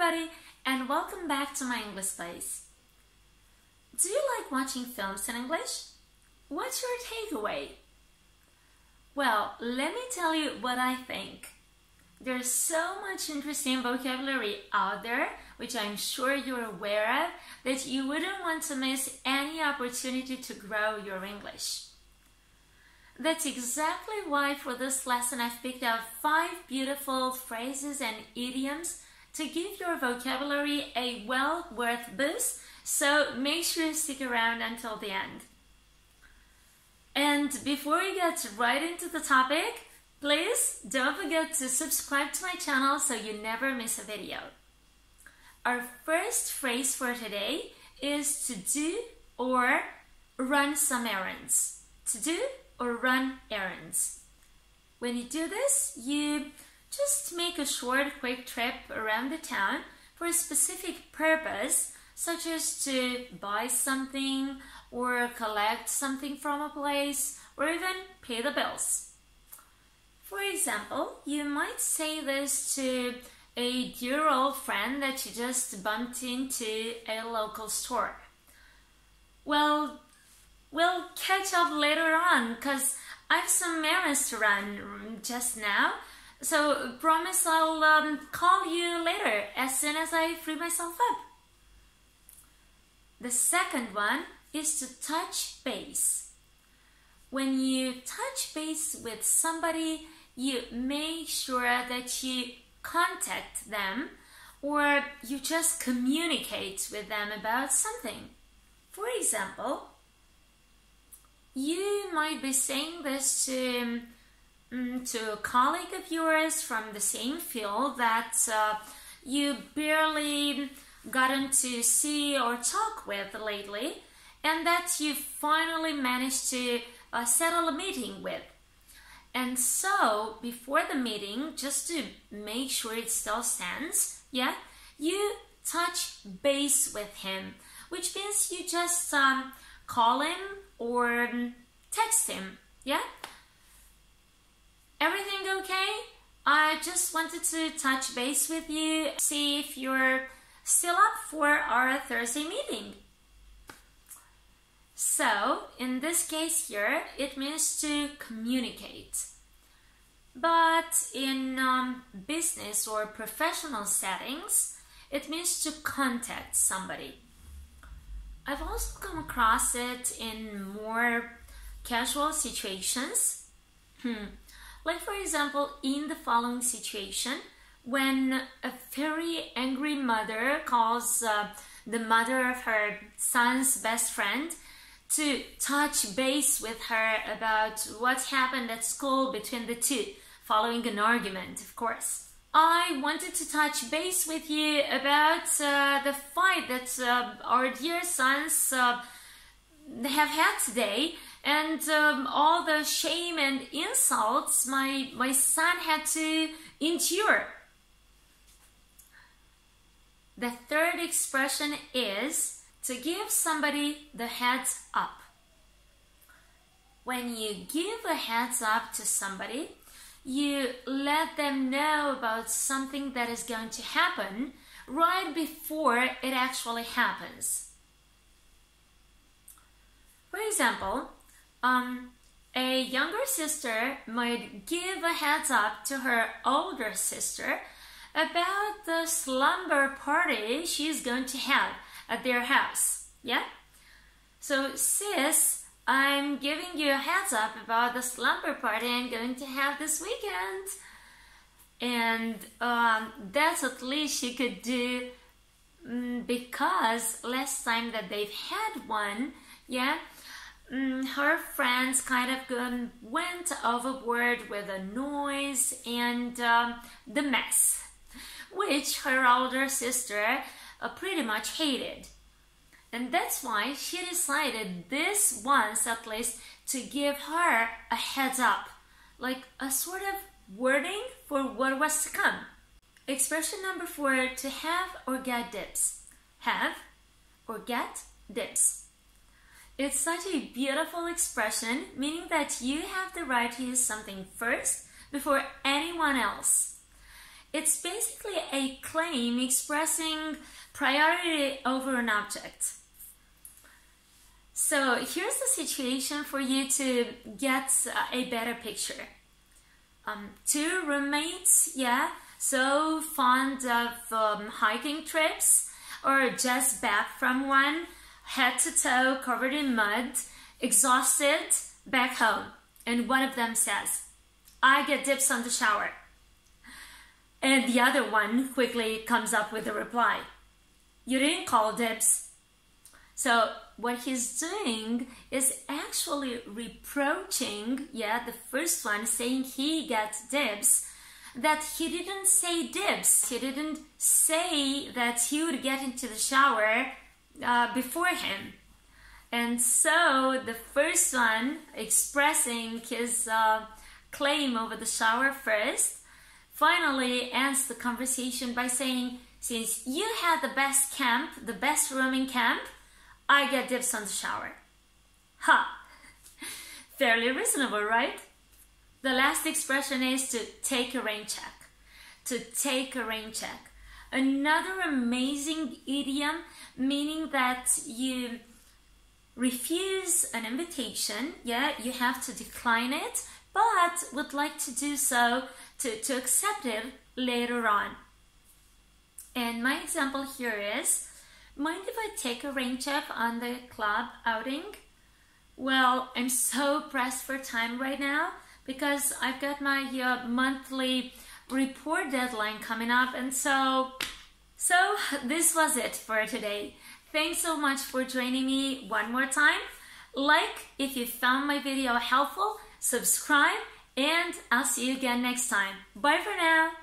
everybody, and welcome back to my English Place. Do you like watching films in English? What's your takeaway? Well, let me tell you what I think. There's so much interesting vocabulary out there, which I'm sure you're aware of, that you wouldn't want to miss any opportunity to grow your English. That's exactly why for this lesson I've picked out 5 beautiful phrases and idioms to give your vocabulary a well-worth boost, so make sure to stick around until the end. And before we get right into the topic, please don't forget to subscribe to my channel so you never miss a video. Our first phrase for today is to do or run some errands. To do or run errands. When you do this, you just make a short, quick trip around the town for a specific purpose, such as to buy something or collect something from a place or even pay the bills. For example, you might say this to a dear old friend that you just bumped into at a local store. Well, we'll catch up later on because I have some errands to run just now. So promise I'll call you later as soon as I free myself up. The second one is to touch base. When you touch base with somebody, you make sure that you contact them or you just communicate with them about something. For example, you might be saying this to a colleague of yours from the same field that you barely gotten to see or talk with lately, and that you finally managed to settle a meeting with. And so, before the meeting, just to make sure it still stands, you touch base with him, which means you just call him or text him, Everything okay? I just wanted to touch base with you, see if you're still up for our Thursday meeting. So, in this case here, it means to communicate. But in business or professional settings, it means to contact somebody. I've also come across it in more casual situations. Like for example, in the following situation, when a very angry mother calls the mother of her son's best friend to touch base with her about what happened at school between the two, following an argument, of course. I wanted to touch base with you about the fight that our dear sons have had today, and all the shame and insults my son had to endure. The third expression is to give somebody the heads up. When you give a heads up to somebody, you let them know about something that is going to happen right before it actually happens. For example, a younger sister might give a heads up to her older sister about the slumber party she's going to have at their house, So, sis, I'm giving you a heads up about the slumber party I'm going to have this weekend. And that's at least she could do because last time that they've had one, her friends kind of went overboard with the noise and the mess, which her older sister pretty much hated. And that's why she decided this once at least to give her a heads up, like a sort of wording for what was to come. Expression number 4, to have or get dips. Have or get dips. It's such a beautiful expression, meaning that you have the right to use something first before anyone else. It's basically a claim expressing priority over an object. So here's the situation for you to get a better picture. Two roommates, so fond of hiking trips, or just back from one, head to toe covered in mud, exhausted, back home. And one of them says, I get dibs on the shower. And the other one quickly comes up with a reply, you didn't call dibs. So what he's doing is actually reproaching, the first one, saying he gets dibs, that he didn't say dibs. He didn't say that he would get into the shower before him. And so the first one, expressing his claim over the shower first, finally ends the conversation by saying, since you had the best camp, the best room in camp, I get dibs on the shower. Fairly reasonable, right? The last expression is to take a rain check. To take a rain check. Another amazing idiom, meaning that you refuse an invitation, you have to decline it, but would like to do so to accept it later on. And my example here is, mind if I take a rain check on the club outing? Well, I'm so pressed for time right now because I've got my monthly report deadline coming up, and so this was it for today. Thanks so much for joining me one more time. Like if you found my video helpful, subscribe, and I'll see you again next time. Bye for now.